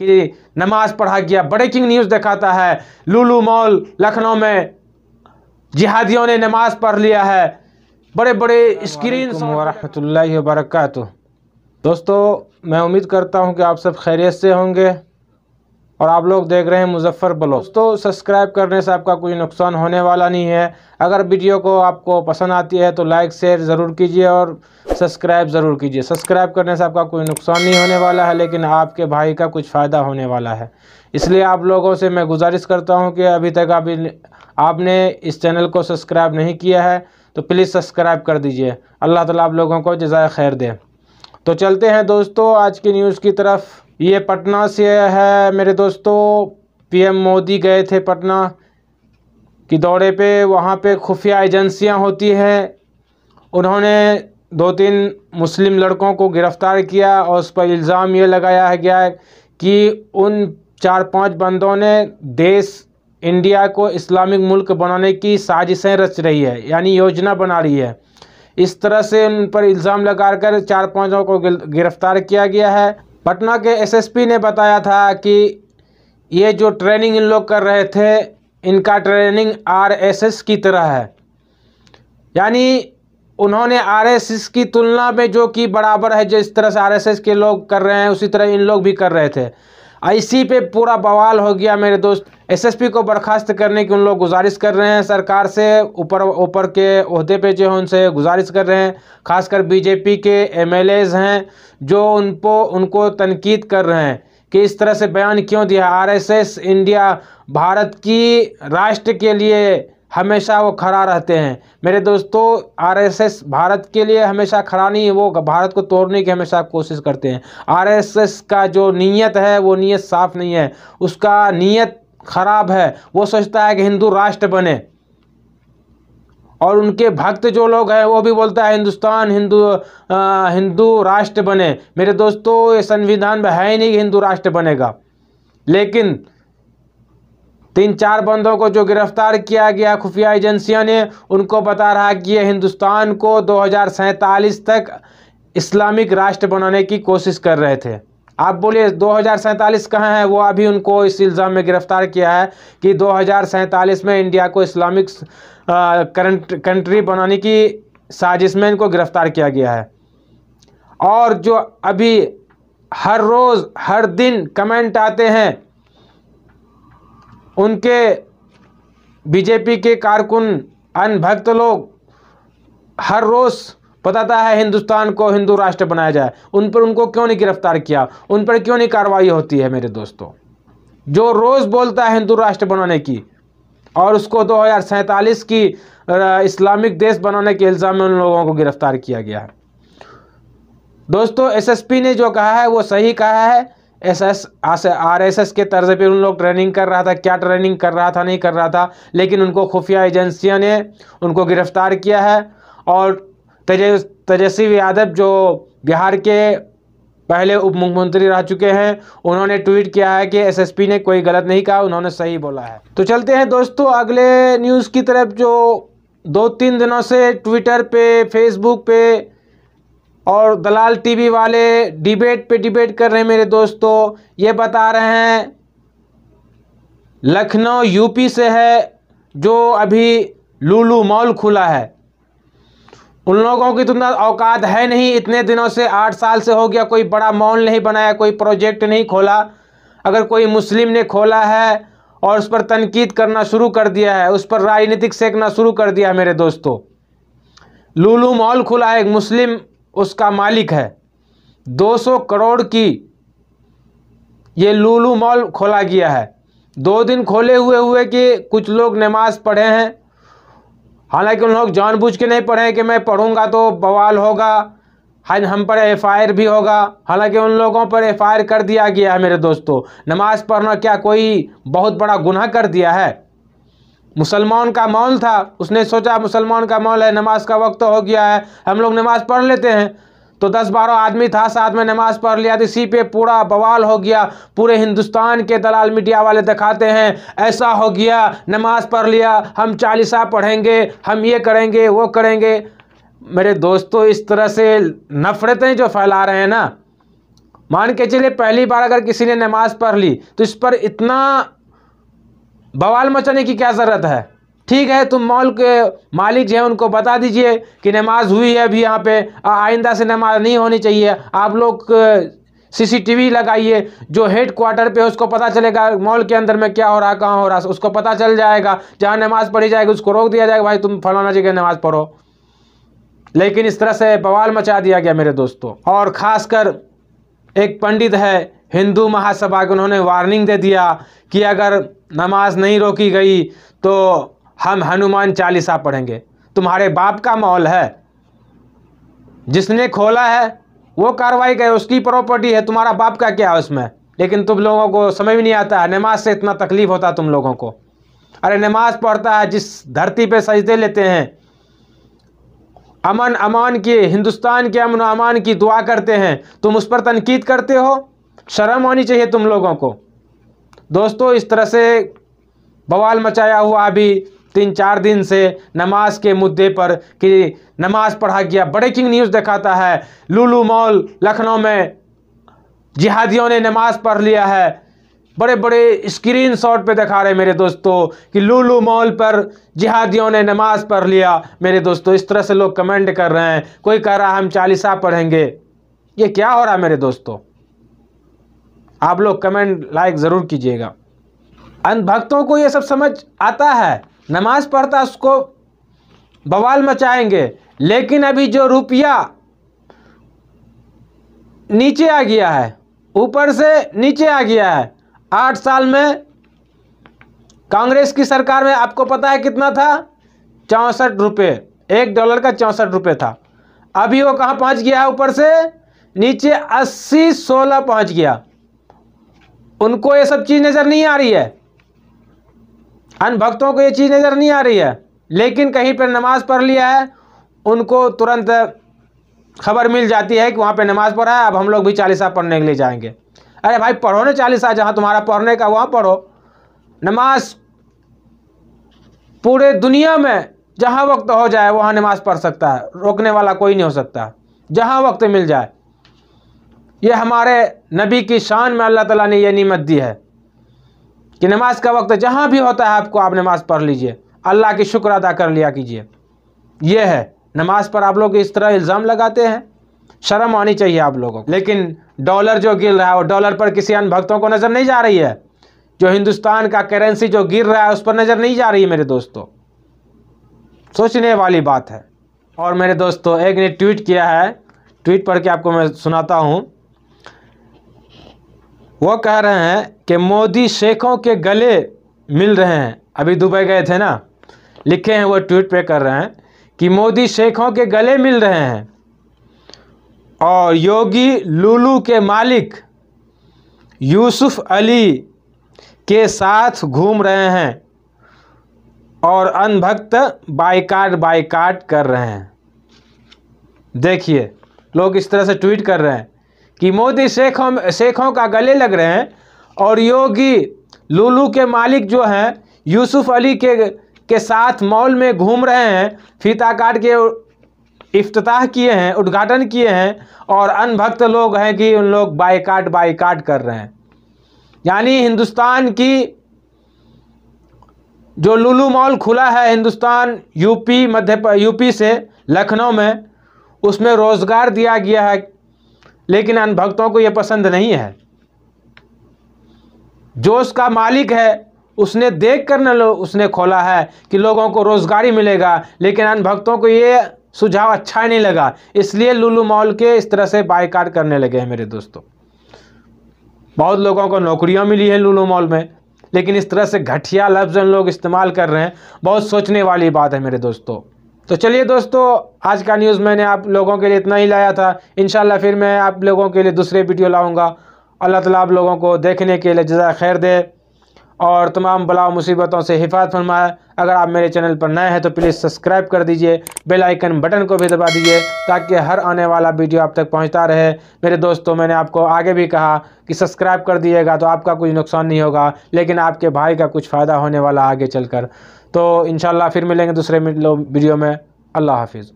कि नमाज पढ़ा गया। ब्रेकिंग न्यूज़ दिखाता है लुलु मॉल लखनऊ में जिहादियों ने नमाज पढ़ लिया है। बड़े बड़े स्क्रीन वरहमतुल्लाहि वबरकातुहू। दोस्तों मैं उम्मीद करता हूं कि आप सब खैरियत से होंगे और आप लोग देख रहे हैं मुजफ्फर ब्लॉग। दोस्तों सब्सक्राइब करने से आपका कोई नुकसान होने वाला नहीं है। अगर वीडियो को आपको पसंद आती है तो लाइक शेयर ज़रूर कीजिए और सब्सक्राइब ज़रूर कीजिए। सब्सक्राइब करने से आपका कोई नुकसान नहीं होने वाला है, लेकिन आपके भाई का कुछ फ़ायदा होने वाला है। इसलिए आप लोगों से मैं गुजारिश करता हूँ कि अभी तक आपने इस चैनल को सब्सक्राइब नहीं किया है तो प्लीज़ सब्सक्राइब कर दीजिए। अल्लाह ताला आप लोगों को जज़ाए खैर दे। तो चलते हैं दोस्तों आज की न्यूज़ की तरफ। ये पटना से है मेरे दोस्तों। पीएम मोदी गए थे पटना की दौरे पे। वहाँ पे खुफिया एजेंसियाँ होती हैं। उन्होंने 2-3 मुस्लिम लड़कों को गिरफ़्तार किया और उस पर इल्ज़ाम ये लगाया गया है कि उन 4-5 बंदों ने देश इंडिया को इस्लामिक मुल्क बनाने की साजिशें रच रही है, यानी योजना बना रही है। इस तरह से उन पर इल्ज़ाम लगाकर 4-5 को गिरफ़्तार किया गया है। पटना के एसएसपी ने बताया था कि ये जो ट्रेनिंग इन लोग कर रहे थे, इनका ट्रेनिंग आरएसएस की तरह है। यानी उन्होंने आरएसएस की तुलना में जो कि बराबर है, जिस तरह से आरएसएस के लोग कर रहे हैं उसी तरह इन लोग भी कर रहे थे। इसी पे पूरा बवाल हो गया मेरे दोस्त। एसएसपी को बर्खास्त करने की उन लोग गुजारिश कर रहे हैं सरकार से। ऊपर के ओहदे पे जो है उनसे गुजारिश कर रहे हैं। खासकर बीजेपी के एमएलएज हैं जो उनको तनकीद कर रहे हैं कि इस तरह से बयान क्यों दिया। आरएसएस इंडिया भारत की राष्ट्र के लिए हमेशा वो खड़ा रहते हैं मेरे दोस्तों। आरएसएस भारत के लिए हमेशा खड़ा नहीं है, वो भारत को तोड़ने की हमेशा कोशिश करते हैं। आरएसएस का जो नीयत है वो नीयत साफ नहीं है, उसका नीयत खराब है। वो सोचता है कि हिंदू राष्ट्र बने और उनके भक्त जो लोग हैं वो भी बोलता है हिंदुस्तान हिंदू राष्ट्र बने। मेरे दोस्तों ये संविधान में है ही नहीं कि हिंदू राष्ट्र बनेगा। लेकिन 3-4 बंदों को जो गिरफ्तार किया गया खुफिया एजेंसियों ने, उनको बता रहा कि ये हिंदुस्तान को 2047 तक इस्लामिक राष्ट्र बनाने की कोशिश कर रहे थे। आप बोलिए 2047 कहाँ है? वो अभी उनको इस इल्ज़ाम में गिरफ्तार किया है कि 2047 में इंडिया को इस्लामिक कंट्री बनाने की साजिश में इनको गिरफ्तार किया गया है। और जो अभी हर रोज़ हर दिन कमेंट आते हैं उनके बीजेपी के कारकुन अनभक्त लोग हर रोज़ बताता है हिंदुस्तान को हिंदू राष्ट्र बनाया जाए। उनको क्यों नहीं गिरफ्तार किया, उन पर क्यों नहीं कार्रवाई होती है मेरे दोस्तों? जो रोज़ बोलता है हिंदू राष्ट्र बनाने की और उसको 2047 की इस्लामिक देश बनाने के इल्ज़ाम में उन लोगों को गिरफ्तार किया गया है। दोस्तों एसएसपी ने जो कहा है वो सही कहा है। आरएसएस के तर्ज पे उन लोग ट्रेनिंग कर रहा था। क्या ट्रेनिंग कर रहा था नहीं कर रहा था, लेकिन उनको खुफिया एजेंसियों ने उनको गिरफ्तार किया है। और तेजस्वी यादव जो बिहार के पहले उप मुख्यमंत्री रह चुके हैं, उन्होंने ट्वीट किया है कि एसएसपी ने कोई गलत नहीं कहा, उन्होंने सही बोला है। तो चलते हैं दोस्तों अगले न्यूज़ की तरफ। जो 2-3 दिनों से ट्विटर पे, फेसबुक पे और दलाल टीवी वाले डिबेट कर रहे हैं मेरे दोस्तों। ये बता रहे हैं लखनऊ यूपी से है जो अभी लुलु मॉल खुला है। उन लोगों की तुम औकात है नहीं, इतने दिनों से 8 साल से हो गया कोई बड़ा मॉल नहीं बनाया, कोई प्रोजेक्ट नहीं खोला। अगर कोई मुस्लिम ने खोला है और उस पर तनकीद करना शुरू कर दिया है, उस पर राजनीतिक सेकना शुरू कर दिया है मेरे दोस्तों। लुलु मॉल खुला है, एक मुस्लिम उसका मालिक है। 200 करोड़ की ये लुलु मॉल खोला गया है। 2 दिन खोले हुए कि कुछ लोग नमाज पढ़े हैं। हालांकि उन लोग जानबूझ के नहीं पढ़े कि मैं पढ़ूंगा तो बवाल होगा, हम पर एफआईआर भी होगा। हालांकि उन लोगों पर एफआईआर कर दिया गया है मेरे दोस्तों। नमाज पढ़ना क्या कोई बहुत बड़ा गुनाह कर दिया है? मुसलमान का मॉल था, उसने सोचा मुसलमान का मॉल है, नमाज का वक्त हो गया है, हम लोग नमाज पढ़ लेते हैं। तो 10-12 आदमी था साथ में, नमाज पढ़ लिया। तो इसी पे पूरा बवाल हो गया। पूरे हिंदुस्तान के दलाल मीडिया वाले दिखाते हैं ऐसा हो गया, नमाज पढ़ लिया, हम 40 पढ़ेंगे, हम ये करेंगे वो करेंगे। मेरे दोस्तों इस तरह से नफरतें जो फैला रहे हैं ना, मान के चलिए पहली बार अगर किसी ने नमाज पढ़ ली तो इस पर इतना बवाल मचाने की क्या ज़रूरत है। ठीक है, तुम मॉल के मालिक जो है उनको बता दीजिए कि नमाज हुई है अभी यहाँ पे, आइंदा से नमाज नहीं होनी चाहिए। आप लोग CCTV लगाइए, जो हेड क्वार्टर पे उसको पता चलेगा मॉल के अंदर में क्या हो रहा, कहाँ हो रहा, उसको पता चल जाएगा। जहाँ नमाज पढ़ी जाएगी उसको रोक दिया जाएगा, भाई तुम फलाना जगह नमाज पढ़ो। लेकिन इस तरह से बवाल मचा दिया गया मेरे दोस्तों। और ख़ासकर एक पंडित है हिंदू महासभा के, उन्होंने वार्निंग दे दिया कि अगर नमाज नहीं रोकी गई तो हम हनुमान चालीसा पढ़ेंगे। तुम्हारे बाप का मॉल है, जिसने खोला है वो कार्रवाई करे, उसकी प्रॉपर्टी है, तुम्हारा बाप का क्या है उसमें। लेकिन तुम लोगों को समझ भी नहीं आता है, नमाज से इतना तकलीफ होता है तुम लोगों को। अरे नमाज पढ़ता है जिस धरती पे सजदे लेते हैं, अमन अमान की, हिंदुस्तान के अमन अमान की दुआ करते हैं, तुम उस पर तनकीद करते हो। शर्म होनी चाहिए तुम लोगों को। दोस्तों इस तरह से बवाल मचाया हुआ अभी 3-4 दिन से नमाज के मुद्दे पर कि नमाज पढ़ा गया। ब्रेकिंग न्यूज़ दिखाता है लुलु मॉल लखनऊ में जिहादियों ने नमाज पढ़ लिया है। बड़े बड़े स्क्रीनशॉट पे दिखा रहे मेरे दोस्तों कि लुलु मॉल पर जिहादियों ने नमाज पढ़ लिया। मेरे दोस्तों इस तरह से लोग कमेंट कर रहे हैं, कोई कह रहा है हम चालीसा पढ़ेंगे। ये क्या हो रहा है मेरे दोस्तों? आप लोग कमेंट लाइक ज़रूर कीजिएगा। अंधभक्तों को ये सब समझ आता है, नमाज पढ़ता उसको बवाल मचाएंगे। लेकिन अभी जो रुपया नीचे आ गया है, ऊपर से नीचे आ गया है, 8 साल में कांग्रेस की सरकार में आपको पता है कितना था? 64 रुपये, $1 का 64 रुपये था। अभी वो कहाँ पहुँच गया है? ऊपर से नीचे 80-16 पहुँच गया। उनको ये सब चीज़ नज़र नहीं आ रही है, अनभक्तों को ये चीज़ नज़र नहीं आ रही है। लेकिन कहीं पर नमाज पढ़ लिया है, उनको तुरंत खबर मिल जाती है कि वहाँ पे नमाज पढ़ा है, अब हम लोग भी चालीसा पढ़ने के लिए जाएंगे। अरे भाई पढ़ो ना चालीसा, जहाँ तुम्हारा पढ़ने का वहाँ पढ़ो। नमाज पूरे दुनिया में जहाँ वक्त हो जाए वहाँ नमाज पढ़ सकता है, रोकने वाला कोई नहीं हो सकता, जहाँ वक्त मिल जाए। ये हमारे नबी की शान में अल्लाह ताला ने ये नेमत दी है कि नमाज का वक्त जहाँ भी होता है आपको, आप नमाज पढ़ लीजिए, अल्लाह की शुक्र अदा कर लिया कीजिए। ये है नमाज पर आप लोग इस तरह इल्ज़ाम लगाते हैं, शर्म आनी चाहिए आप लोगों को। लेकिन डॉलर जो गिर रहा है वो डॉलर पर किसी अन्य भक्तों को नज़र नहीं जा रही है। जो हिंदुस्तान का करेंसी जो गिर रहा है उस पर नज़र नहीं जा रही है मेरे दोस्तों। सोचने वाली बात है। और मेरे दोस्तों एक ने ट्वीट किया है, ट्वीट पढ़ के आपको मैं सुनाता हूँ। वो कह रहे हैं कि मोदी शेखों के गले मिल रहे हैं। अभी दुबई गए थे ना, लिखे हैं वो ट्वीट पे कर रहे हैं कि मोदी शेखों के गले मिल रहे हैं और योगी लुलु के मालिक यूसुफ अली के साथ घूम रहे हैं और अनभक्त बाइकाट कर रहे हैं। देखिए लोग इस तरह से ट्वीट कर रहे हैं कि मोदी शेखों का गले लग रहे हैं और योगी लुलु के मालिक जो हैं यूसुफ अली के साथ मॉल में घूम रहे हैं, फीता काट के इफ्तिताह किए हैं, उद्घाटन किए हैं, और अनभक्त लोग हैं कि उन लोग बाइकाट कर रहे हैं। यानी हिंदुस्तान की जो लुलु मॉल खुला है हिंदुस्तान यूपी से लखनऊ में, उसमें रोज़गार दिया गया है, लेकिन अनभक्तों को ये पसंद नहीं है। जो उसका मालिक है उसने देख कर उसने खोला है कि लोगों को रोज़गारी मिलेगा, लेकिन अनभक्तों को ये सुझाव अच्छा नहीं लगा, इसलिए लुलु मॉल के इस तरह से बाइकाट करने लगे हैं मेरे दोस्तों। बहुत लोगों को नौकरियां मिली है लुलु मॉल में, लेकिन इस तरह से घटिया लफ्ज़ लोग इस्तेमाल कर रहे हैं। बहुत सोचने वाली बात है मेरे दोस्तों। तो चलिए दोस्तों, आज का न्यूज़ मैंने आप लोगों के लिए इतना ही लाया था। इंशाल्लाह फिर मैं आप लोगों के लिए दूसरे वीडियो लाऊंगा। अल्लाह ताला आप लोगों को देखने के लिए जज़ा खैर दे और तमाम बला मुसीबतों से हिफाजत फरमाए। अगर आप मेरे चैनल पर नए हैं तो प्लीज़ सब्सक्राइब कर दीजिए, बेल आइकन बटन को भी दबा दीजिए ताकि हर आने वाला वीडियो आप तक पहुंचता रहे। मेरे दोस्तों मैंने आपको आगे भी कहा कि सब्सक्राइब कर दिएगा तो आपका कुछ नुकसान नहीं होगा, लेकिन आपके भाई का कुछ फ़ायदा होने वाला आगे चलकर। तो इंशाल्लाह फिर मिलेंगे दूसरे वीडियो में। अल्लाह हाफिज़।